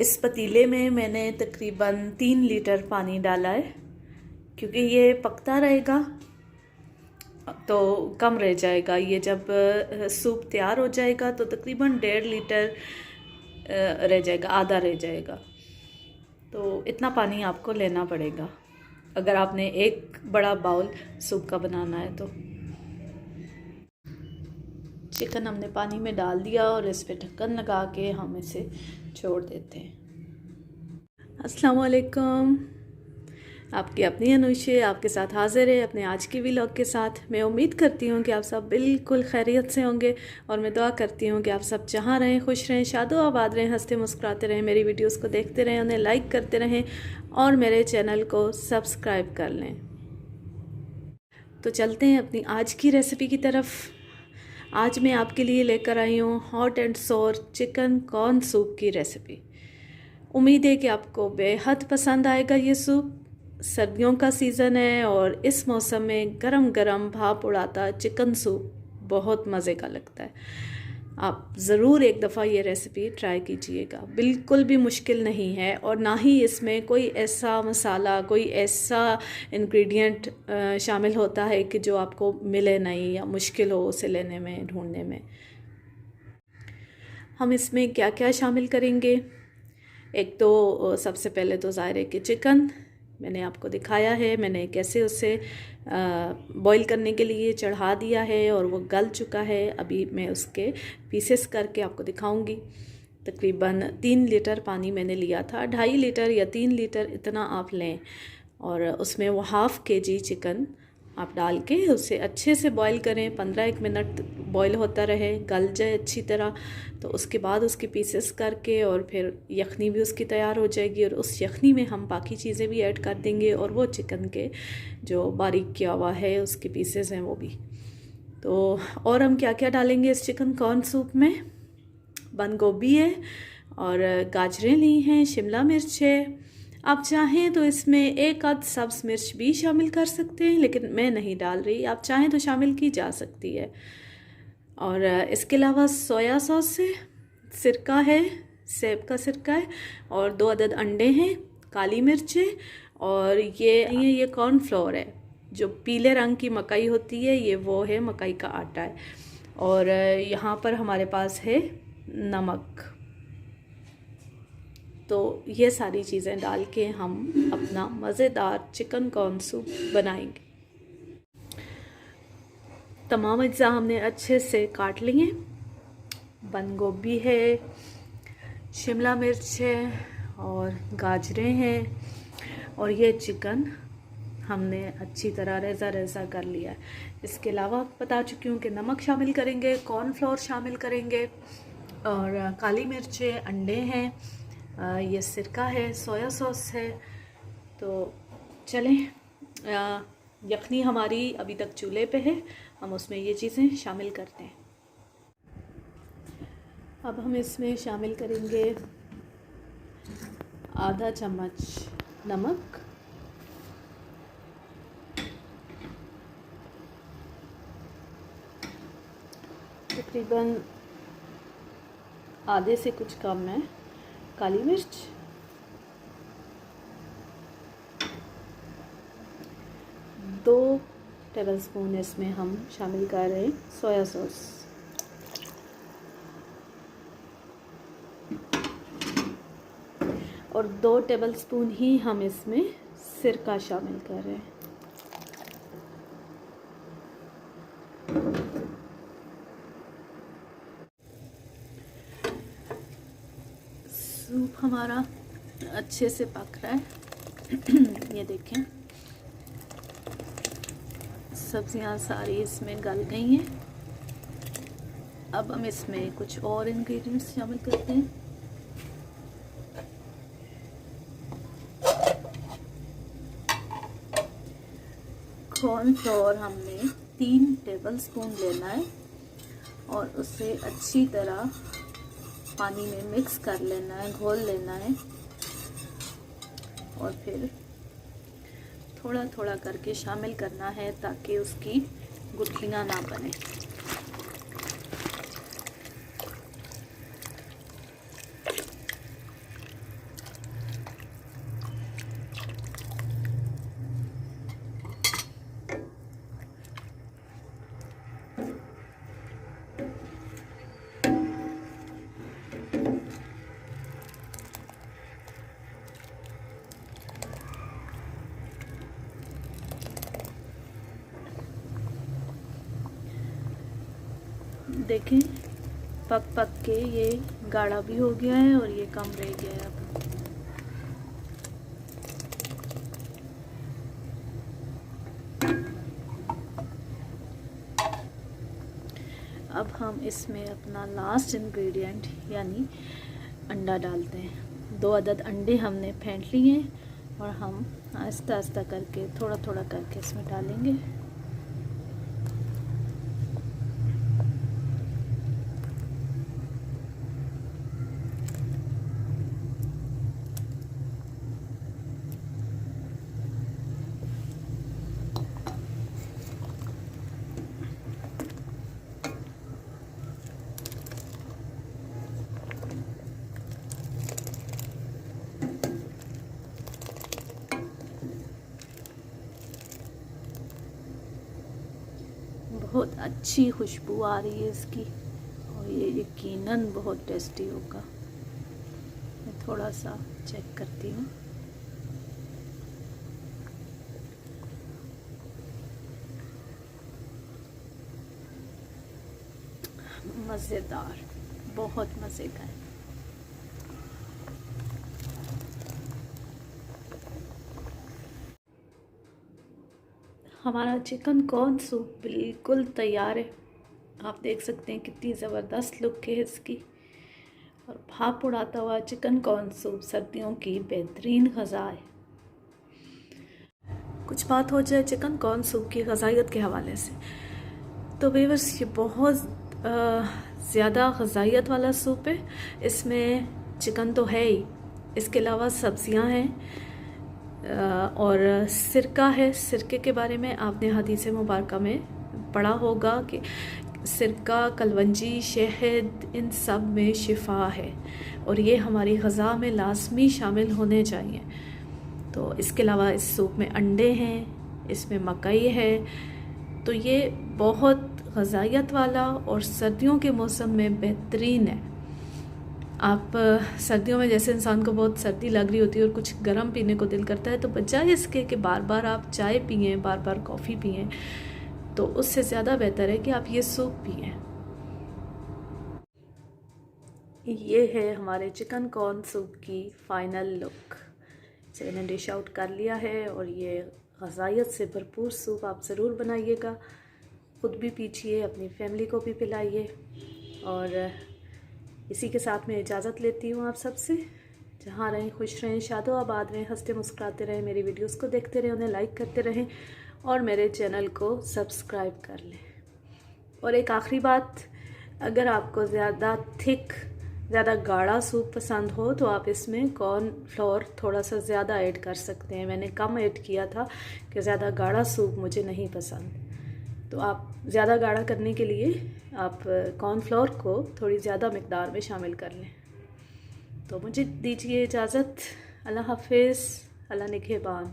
इस पतीले में मैंने तकरीबन 3 लीटर पानी डाला है, क्योंकि ये पकता रहेगा तो कम रह जाएगा। ये जब सूप तैयार हो जाएगा तो तकरीबन 1.5 लीटर रह जाएगा, आधा रह जाएगा। तो इतना पानी आपको लेना पड़ेगा अगर आपने एक बड़ा बाउल सूप का बनाना है। तो चिकन हमने पानी में डाल दिया और इस पे ढक्कन लगा के हम इसे छोड़ देते हैं। अस्सलाम वालेकुम, आपकी अपनी अनुषे आपके साथ हाजिर है अपने आज की व्लॉग के साथ। मैं उम्मीद करती हूँ कि आप सब बिल्कुल खैरियत से होंगे और मैं दुआ करती हूँ कि आप सब जहाँ रहें, खुश रहें, शादो आबाद रहें, हंसते मुस्कुराते रहें, मेरी वीडियोस को देखते रहें, उन्हें लाइक करते रहें और मेरे चैनल को सब्सक्राइब कर लें। तो चलते हैं अपनी आज की रेसिपी की तरफ। आज मैं आपके लिए लेकर आई हूँ हॉट एंड सोर चिकन कॉर्न सूप की रेसिपी। उम्मीद है कि आपको बेहद पसंद आएगा। ये सूप सर्दियों का सीज़न है और इस मौसम में गरम गरम भाप उड़ाता चिकन सूप बहुत मज़े का लगता है। आप ज़रूर एक दफ़ा ये रेसिपी ट्राई कीजिएगा। बिल्कुल भी मुश्किल नहीं है और ना ही इसमें कोई ऐसा मसाला, कोई ऐसा इंग्रेडिएंट शामिल होता है कि जो आपको मिले नहीं या मुश्किल हो उसे लेने में, ढूंढने में। हम इसमें क्या क्या शामिल करेंगे? एक तो सबसे पहले तो ज़ाहिर है कि चिकन मैंने आपको दिखाया है, मैंने कैसे उसे बॉईल करने के लिए चढ़ा दिया है और वो गल चुका है। अभी मैं उसके पीसेस करके आपको दिखाऊंगी। तकरीबन 3 लीटर पानी मैंने लिया था, 2.5 लीटर या 3 लीटर इतना आप लें और उसमें वो ½ kg चिकन आप डाल के उसे अच्छे से बॉईल करें। 15-1 मिनट बॉईल होता रहे, गल जाए अच्छी तरह। तो उसके बाद उसके पीसेस करके और फिर यखनी भी उसकी तैयार हो जाएगी और उस यखनी में हम बाकी चीज़ें भी ऐड कर देंगे और वो चिकन के जो बारीक किया हुआ है उसके पीसेस हैं वो भी। तो और हम क्या क्या डालेंगे इस चिकन कॉर्न सूप में? बंद गोभी है और गाजरें ली हैं, शिमला मिर्च है। आप चाहें तो इसमें एक आध सब्ज़ मिर्च भी शामिल कर सकते हैं, लेकिन मैं नहीं डाल रही। आप चाहें तो शामिल की जा सकती है। और इसके अलावा सोया सॉस है, सिरका है, सेब का सिरका है और 2 अदद अंडे हैं, काली मिर्च है और ये कॉर्नफ्लोर है। जो पीले रंग की मकई होती है ये वो है, मकई का आटा है। और यहाँ पर हमारे पास है नमक। तो ये सारी चीज़ें डाल के हम अपना मज़ेदार चिकन कॉर्न सूप बनाएंगे। तमाम अज्जा हमने अच्छे से काट लिए। बंद गोभी है, शिमला मिर्च है और गाजरें हैं और ये चिकन हमने अच्छी तरह रेज़ा रेज़ा कर लिया है। इसके अलावा बता चुकी हूँ कि नमक शामिल करेंगे, कॉर्नफ्लोर शामिल करेंगे और काली मिर्च है, अंडे हैं, ये सिरका है, सोया सॉस है। तो चलें, यखनी हमारी अभी तक चूल्हे पे है, हम उसमें ये चीज़ें शामिल करते हैं। अब हम इसमें शामिल करेंगे आधा चम्मच नमक, तकरीबन आधे से कुछ कम है काली मिर्च, 2 टेबलस्पून इसमें हम शामिल कर रहे हैं सोया सॉस, और 2 टेबलस्पून ही हम इसमें सिरका शामिल कर रहे हैं। सूप हमारा अच्छे से पक रहा है। ये देखें, सब्जियां सारी इसमें गल गई हैं। अब हम इसमें कुछ और इंग्रेडिएंट्स शामिल करते हैं। कॉर्नफ्लोर हमने 3 टेबलस्पून लेना है और उसे अच्छी तरह पानी में मिक्स कर लेना है, घोल लेना है और फिर थोड़ा थोड़ा करके शामिल करना है ताकि उसकी गुठलियाँ ना बने। देखें पक पक के ये गाढ़ा भी हो गया है और ये कम रह गया है। अब हम इसमें अपना लास्ट इंग्रेडिएंट यानी अंडा डालते हैं। 2 अदद अंडे हमने फेंट लिए हैं और हम आहिस्ता आहिस्ता करके थोड़ा थोड़ा करके इसमें डालेंगे। बहुत अच्छी खुशबू आ रही है इसकी और ये यकीनन बहुत टेस्टी होगा। मैं थोड़ा सा चेक करती हूँ। मज़ेदार, बहुत मज़े का है। हमारा चिकन कॉर्न सूप बिल्कुल तैयार है। आप देख सकते हैं कितनी ज़बरदस्त लुक है इसकी। और भाप उड़ाता हुआ चिकन कॉर्न सूप सर्दियों की बेहतरीन ग़ज़ा है। कुछ बात हो जाए चिकन कॉर्न सूप की ग़ज़ाइयत के हवाले से, तो व्यूअर्स ये बहुत ज़्यादा ग़ज़ाइयत वाला सूप है। इसमें चिकन तो है ही, इसके अलावा सब्ज़ियाँ हैं और सिरका है। सिरके के बारे में आपने हदीस मुबारक में पढ़ा होगा कि सिरका, कलवंजी, शहद इन सब में शिफा है और ये हमारी ग़ज़ा में लाज़मी शामिल होने चाहिए। तो इसके अलावा इस सूप में अंडे हैं, इसमें मकई है। तो ये बहुत ग़ज़ाइयत वाला और सर्दियों के मौसम में बेहतरीन है। आप सर्दियों में जैसे इंसान को बहुत सर्दी लग रही होती है और कुछ गर्म पीने को दिल करता है, तो बजाय इसके कि बार बार आप चाय पिएं, बार बार कॉफ़ी पिएं, तो उससे ज़्यादा बेहतर है कि आप ये सूप पिएं। ये है हमारे चिकन कॉर्न सूप की फ़ाइनल लुक। इसे मैंने डिश आउट कर लिया है और ये ग़ज़ाइयत से भरपूर सूप आप ज़रूर बनाइएगा। ख़ुद भी पीजिए, अपनी फैमिली को भी पिलाइए। और इसी के साथ मैं इजाज़त लेती हूँ आप सबसे। जहाँ रहें खुश रहें, शादो आबाद रहें, हंसते मुस्कुराते रहें, मेरी वीडियोस को देखते रहें, उन्हें लाइक करते रहें और मेरे चैनल को सब्सक्राइब कर लें। और एक आखिरी बात, अगर आपको ज़्यादा थिक, ज़्यादा गाढ़ा सूप पसंद हो तो आप इसमें कॉर्न फ्लोर थोड़ा सा ज़्यादा ऐड कर सकते हैं। मैंने कम ऐड किया था कि ज़्यादा गाढ़ा सूप मुझे नहीं पसंद। तो आप ज़्यादा गाढ़ा करने के लिए आप कॉर्नफ्लोर को थोड़ी ज़्यादा मिक़दार में शामिल कर लें। तो मुझे दीजिए इजाज़त। अल्लाह हाफ़िज़, अल्लाह निगहबान।